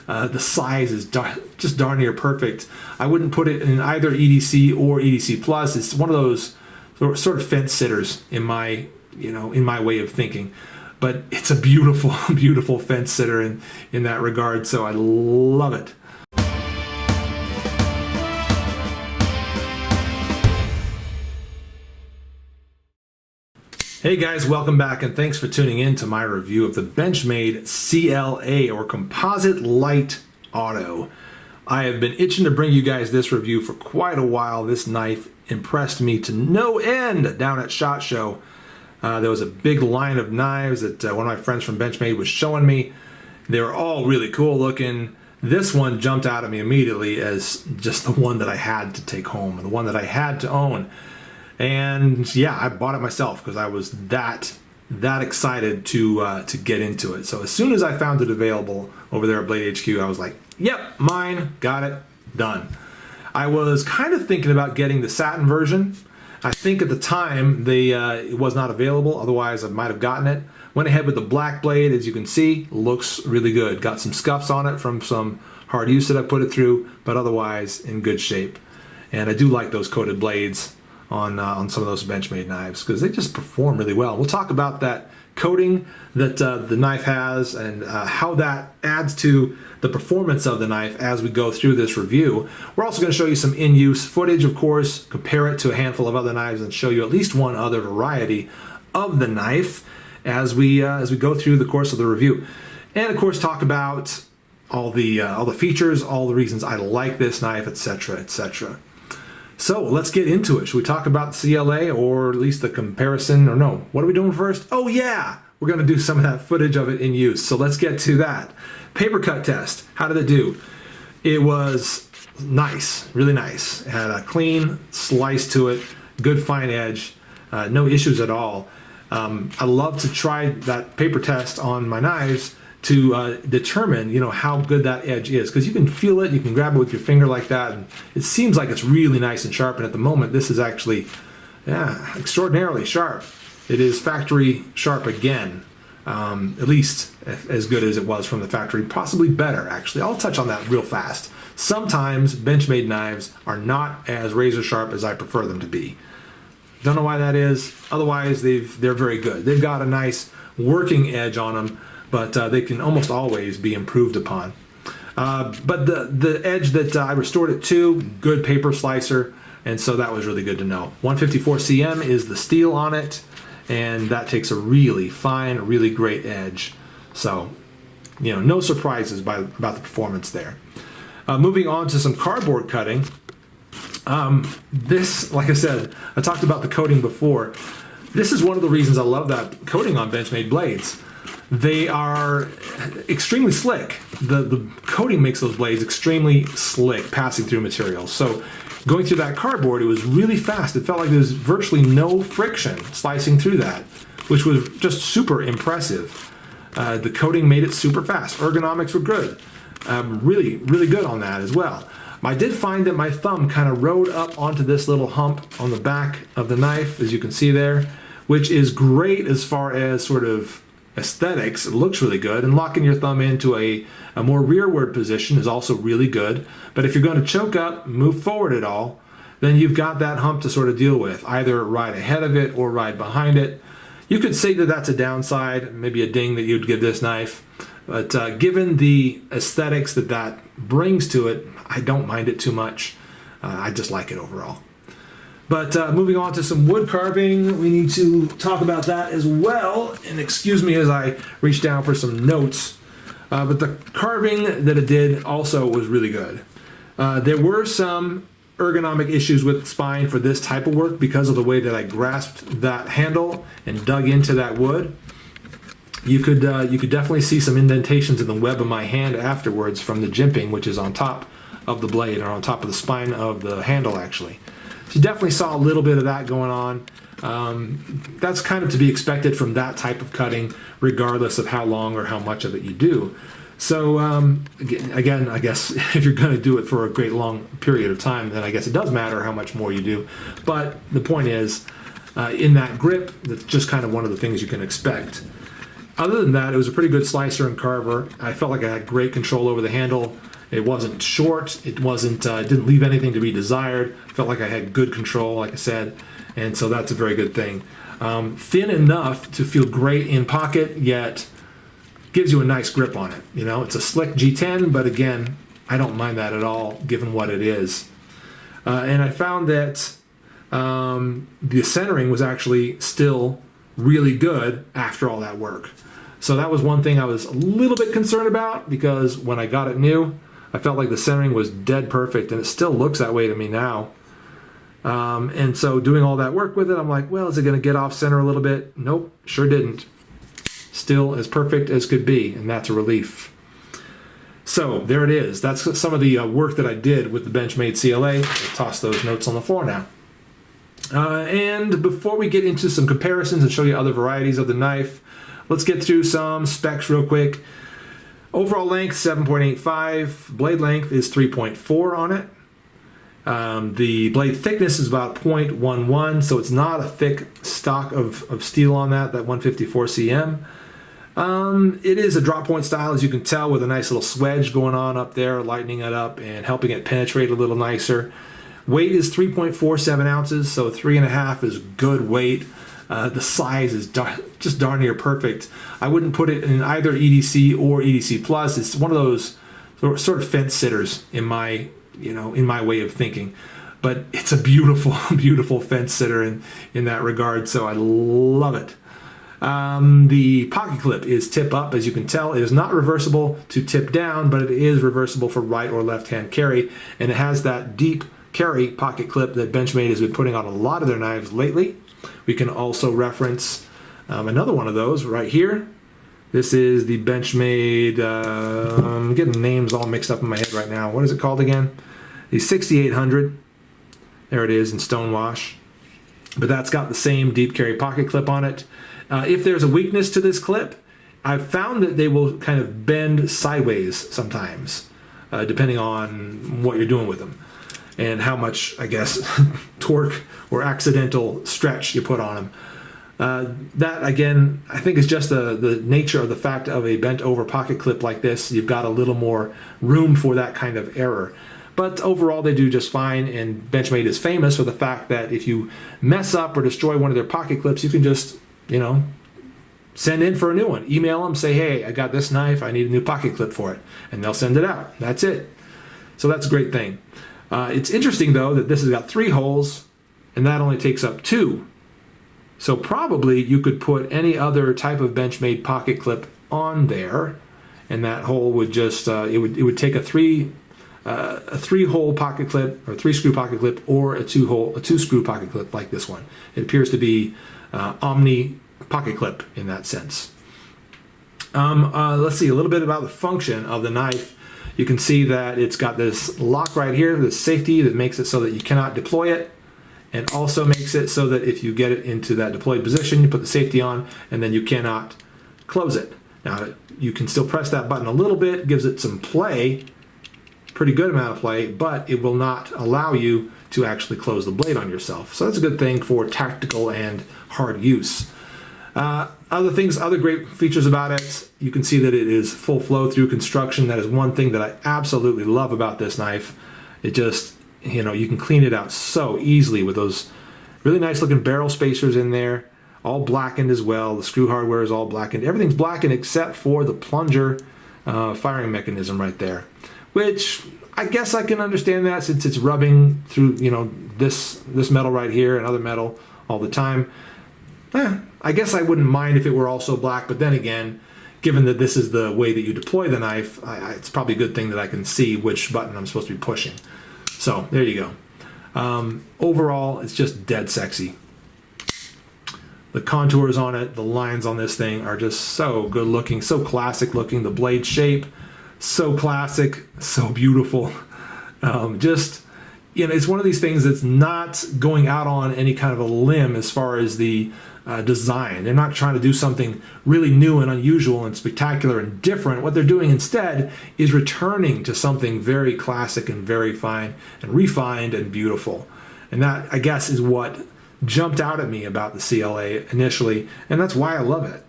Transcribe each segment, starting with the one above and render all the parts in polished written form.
The size is just darn near perfect. I wouldn't put it in either EDC or EDC Plus. It's one of those sort of fence sitters in my way of thinking. But it's a beautiful, beautiful fence sitter in that regard, so I love it. Hey guys, welcome back and thanks for tuning in to my review of the Benchmade CLA or Composite Light Auto. I have been itching to bring you guys this review for quite a while. This knife impressed me to no end down at SHOT Show. There was a big line of knives that one of my friends from Benchmade was showing me. They were all really cool looking. This one jumped out at me immediately as just the one that I had to take home, the one that I had to own. And yeah, I bought it myself because I was that excited to get into it. So as soon as I found it available over there at Blade HQ, I was like, yep, mine, got it, done. I was kind of thinking about getting the satin version. I think at the time it was not available, otherwise I might have gotten it. Went ahead with the black blade, as you can see, looks really good. Got some scuffs on it from some hard use that I put it through, but otherwise in good shape. And I do like those coated blades on some of those Benchmade knives because they just perform really well. We'll talk about that coating that the knife has and how that adds to the performance of the knife as we go through this review. We're also going to show you some in-use footage, of course, compare it to a handful of other knives and show you at least one other variety of the knife as we go through the course of the review. And of course talk about all the features, all the reasons I like this knife, etc., etc. So let's get into it. Should we talk about the CLA or at least the comparison? Or no, what are we doing first? Oh yeah, we're going to do some of that footage of it in use. So let's get to that. Paper cut test. How did it do? It was nice, really nice. It had a clean slice to it, good fine edge, no issues at all. I love to try that paper test on my knives to determine, how good that edge is, because you can feel it, you can grab it with your finger like that, and it seems like it's really nice and sharp. And at the moment, this is actually, extraordinarily sharp. It is factory sharp again, at least as good as it was from the factory, possibly better actually. I'll touch on that real fast. Sometimes Benchmade knives are not as razor sharp as I prefer them to be. Don't know why that is. Otherwise, they're very good. They've got a nice working edge on them, but they can almost always be improved upon. But the edge that I restored it to, good paper slicer, and so that was really good to know. 154 cm is the steel on it, and that takes a really fine, really great edge. So, no surprises about the performance there. Moving on to some cardboard cutting. This, like I said, I talked about the coating before. This is one of the reasons I love that coating on Benchmade blades. They are extremely slick. The coating makes those blades extremely slick, passing through materials. So going through that cardboard, it was really fast. It felt like there was virtually no friction slicing through that, which was just super impressive. The coating made it super fast. Ergonomics were good. Really, really good on that as well. I did find that my thumb kind of rode up onto this little hump on the back of the knife, as you can see there, which is great as far as sort of aesthetics. It looks really good, and locking your thumb into a more rearward position is also really good. But if you're going to choke up, move forward at all, then you've got that hump to sort of deal with, either ride ahead of it or ride behind it. You could say that that's a downside, maybe a ding that you'd give this knife, but given the aesthetics that brings to it, I don't mind it too much. I just like it overall. But moving on to some wood carving, we need to talk about that as well. And excuse me as I reach down for some notes. But the carving that it did also was really good. There were some ergonomic issues with the spine for this type of work because of the way that I grasped that handle and dug into that wood. You could definitely see some indentations in the web of my hand afterwards from the jimping, which is on top of the blade, or on top of the spine of the handle actually. So you definitely saw a little bit of that going on. That's kind of to be expected from that type of cutting, regardless of how long or how much of it you do. So again, I guess if you're going to do it for a great long period of time, then I guess it does matter how much more you do. But the point is, in that grip, that's just kind of one of the things you can expect. Other than that, it was a pretty good slicer and carver. I felt like I had great control over the handle. It wasn't short. It didn't leave anything to be desired. Felt like I had good control, like I said, and so that's a very good thing. Thin enough to feel great in pocket, yet gives you a nice grip on it. You know, it's a slick G10, but again, I don't mind that at all, given what it is. And I found that the centering was actually still really good after all that work. So that was one thing I was a little bit concerned about, because when I got it new, I felt like the centering was dead perfect, and it still looks that way to me now. And so doing all that work with it, I'm like, well, is it going to get off center a little bit? Nope, sure didn't. Still as perfect as could be, and that's a relief. So there it is. That's some of the work that I did with the Benchmade CLA. I'll toss those notes on the floor now. And before we get into some comparisons and show you other varieties of the knife, let's get through some specs real quick. Overall length, 7.85. Blade length is 3.4 on it. The blade thickness is about 0.11, so it's not a thick stock of steel on that 154 cm. It is a drop point style, as you can tell, with a nice little swedge going on up there, lightening it up and helping it penetrate a little nicer. Weight is 3.47 ounces, so 3.5 is good weight. The size is just darn near perfect. I wouldn't put it in either EDC or EDC Plus. It's one of those sort of fence sitters in my way of thinking. But it's a beautiful, beautiful fence sitter in that regard, so I love it. The pocket clip is tip up, as you can tell. It is not reversible to tip down, but it is reversible for right or left hand carry, and it has that deep carry pocket clip that Benchmade has been putting on a lot of their knives lately. We can also reference another one of those right here. This is the Benchmade, I'm getting names all mixed up in my head right now. What is it called again? The 6800. There it is in stonewash. But that's got the same deep carry pocket clip on it. If there's a weakness to this clip, I've found that they will kind of bend sideways sometimes, depending on what you're doing with them and how much, I guess, torque or accidental stretch you put on them. That, again, I think is just the nature of the fact of a bent over pocket clip like this. You've got a little more room for that kind of error. But overall, they do just fine, and Benchmade is famous for the fact that if you mess up or destroy one of their pocket clips, you can just, send in for a new one. Email them, say, hey, I got this knife, I need a new pocket clip for it. And they'll send it out. That's it. So that's a great thing. It's interesting, though, that this has got 3 holes, and that only takes up 2. So probably you could put any other type of Benchmade pocket clip on there, and that hole would just, it would take a 3-hole pocket clip, or 3-screw pocket clip, or a 2-screw pocket clip like this one. It appears to be omni pocket clip in that sense. Let's see a little bit about the function of the knife. You can see that it's got this lock right here, this safety that makes it so that you cannot deploy it, and also makes it so that if you get it into that deployed position, you put the safety on, and then you cannot close it. Now, you can still press that button a little bit, gives it some play, pretty good amount of play, but it will not allow you to actually close the blade on yourself. So that's a good thing for tactical and hard use. Other great features about it, you can see that it is full flow through construction. That is one thing that I absolutely love about this knife. It just, you can clean it out so easily with those really nice looking barrel spacers in there, all blackened as well. The screw hardware is all blackened. Everything's blackened except for the plunger firing mechanism right there, which I guess I can understand that since it's rubbing through, this metal right here and other metal all the time. I guess I wouldn't mind if it were also black, but then again, given that this is the way that you deploy the knife, it's probably a good thing that I can see which button I'm supposed to be pushing. So there you go. Overall, it's just dead sexy. The contours on it, the lines on this thing are just so good looking, so classic looking. The blade shape, so classic, so beautiful. It's one of these things that's not going out on any kind of a limb as far as the design. They're not trying to do something really new and unusual and spectacular and different. What they're doing instead is returning to something very classic and very fine and refined and beautiful. And that, I guess, is what jumped out at me about the CLA initially, and that's why I love it.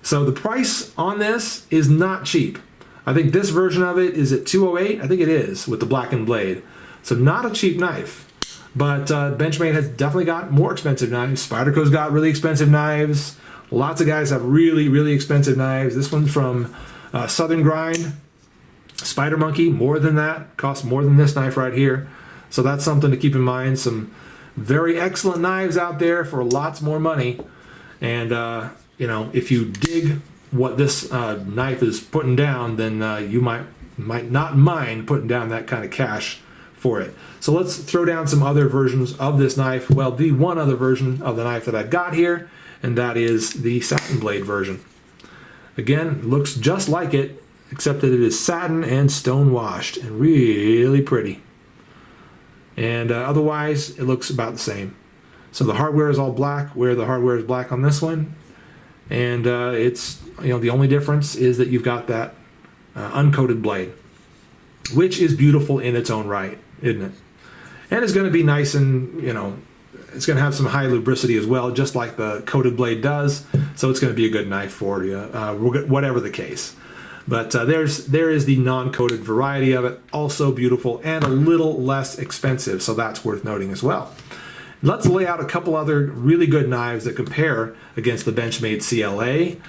So the price on this is not cheap. I think this version of it is at $208. I think it is with the blackened blade. So not a cheap knife. But Benchmade has definitely got more expensive knives. Spyderco's got really expensive knives. Lots of guys have really, really expensive knives. This one's from Southern Grind. Spider Monkey, more than that. Costs more than this knife right here. So that's something to keep in mind. Some very excellent knives out there for lots more money. And, you know, if you dig what this knife is putting down, then you might not mind putting down that kind of cash for it. So let's throw down some other versions of this knife. Well, the one other version of the knife that I've got here, and that is the satin blade version. Again, looks just like it, except that it is satin and stone washed and really pretty. And otherwise, it looks about the same. So the hardware is all black, where the hardware is black on this one. And it's, you know, the only difference is that you've got that uncoated blade, which is beautiful in its own right, isn't it? And it's going to be nice and, you know, it's going to have some high lubricity as well, just like the coated blade does. So it's going to be a good knife for you, whatever the case. But there is the non-coated variety of it, also beautiful and a little less expensive. So that's worth noting as well. Let's lay out a couple other really good knives that compare against the Benchmade CLA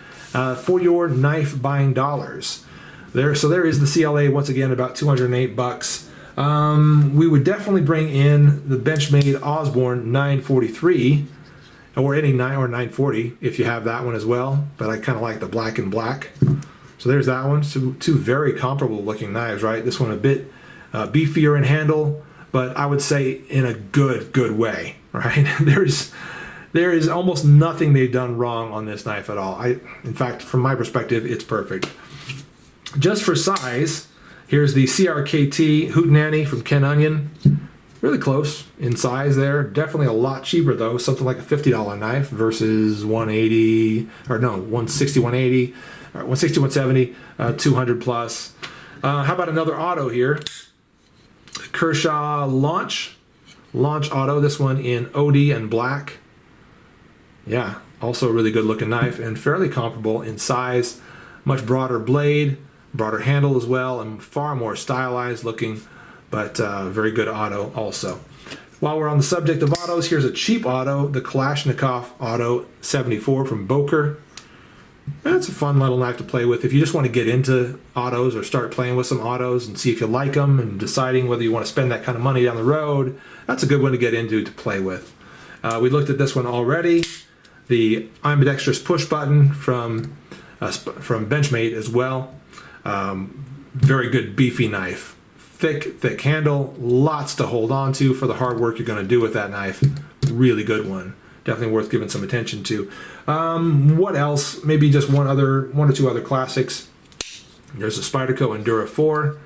for your knife buying dollars. So there is the CLA, once again, about $208. We would definitely bring in the Benchmade Osborne 943, or any 940 if you have that one as well. But I kind of like the black and black. So there's that one. So two very comparable looking knives, right? This one a bit beefier in handle, but I would say in a good way, right? There is almost nothing they've done wrong on this knife at all. In fact, from my perspective, it's perfect. Just for size, here's the CRKT Hootenanny from Ken Onion. Really close in size there. Definitely a lot cheaper though. Something like a $50 knife versus $160, $180, or $160, $170, $200 plus. How about another auto here? Kershaw Launch Auto. This one in OD and black. Yeah, also a really good looking knife and fairly comparable in size. Much broader blade, broader handle as well, and far more stylized looking, but very good auto also. While we're on the subject of autos, here's a cheap auto, the Kalashnikov Auto 74 from Bokor. That's a fun little knife to play with if you just want to get into autos or start playing with some autos and see if you like them and deciding whether you want to spend that kind of money down the road. That's a good one to get into to play with. We looked at this one already. The ambidextrous push button from Benchmade as well. Very good beefy knife. Thick handle, lots to hold on to for the hard work you're going to do with that knife. Really good one. Definitely worth giving some attention to. What else? Maybe just one or two other classics. There's a Spyderco Endura 4.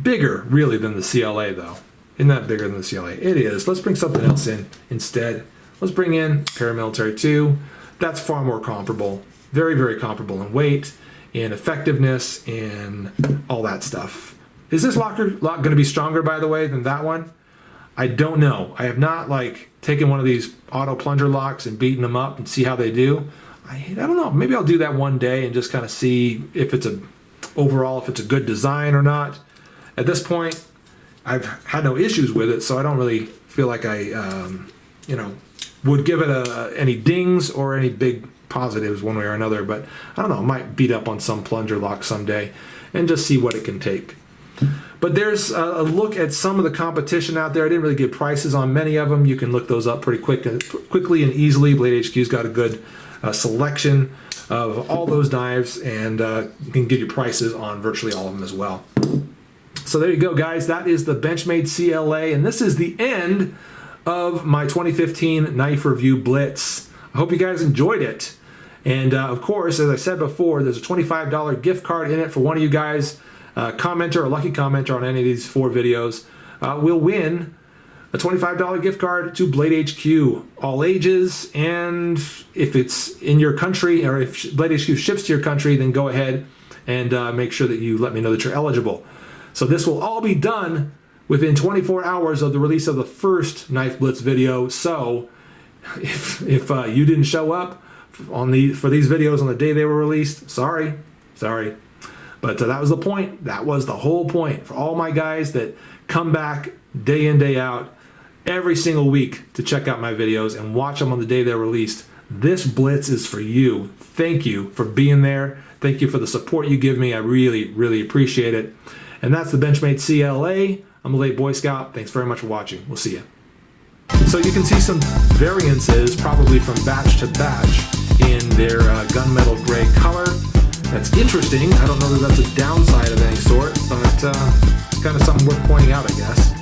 Bigger, really, than the CLA, though. Isn't that bigger than the CLA? It is. Let's bring something else in instead. Let's bring in Paramilitary 2. That's far more comparable. Very, very comparable in weight, in effectiveness, in all that stuff. Is this lock going to be stronger, by the way, than that one? I don't know. I have not taken one of these auto plunger locks and beaten them up and see how they do. I don't know. Maybe I'll do that one day and just kind of see if it's overall if it's a good design or not. At this point, I've had no issues with it, so I don't really feel like I would give it any dings or any big positives one way or another. But I don't know. I might beat up on some plunger lock someday and just see what it can take. But there's a look at some of the competition out there. I didn't really give prices on many of them. You can look those up pretty quickly and easily. Blade HQ's got a good selection of all those knives, and you can get your prices on virtually all of them as well. So there you go, guys. That is the Benchmade CLA, and this is the end of my 2015 knife review blitz. I hope you guys enjoyed it. And of course, as I said before, there's a $25 gift card in it for one of you guys. Commenter or lucky commenter on any of these 4 videos will win a $25 gift card to Blade HQ, all ages, and if it's in your country or if Blade HQ ships to your country, then go ahead and make sure that you let me know that you're eligible. So this will all be done within 24 hours of the release of the first Knife Blitz video. So if you didn't show up for these videos on the day they were released. Sorry. But that was the point. That was the whole point for all my guys that come back day in, day out, every single week to check out my videos and watch them on the day they're released. This Blitz is for you. Thank you for being there. Thank you for the support you give me. I really, really appreciate it. And that's the Benchmade CLA. I'm a late Boy Scout. Thanks very much for watching. We'll see you. So you can see some variances, probably from batch to batch, in their gunmetal gray color. That's interesting. I don't know that that's a downside of any sort, but kind of something worth pointing out, I guess.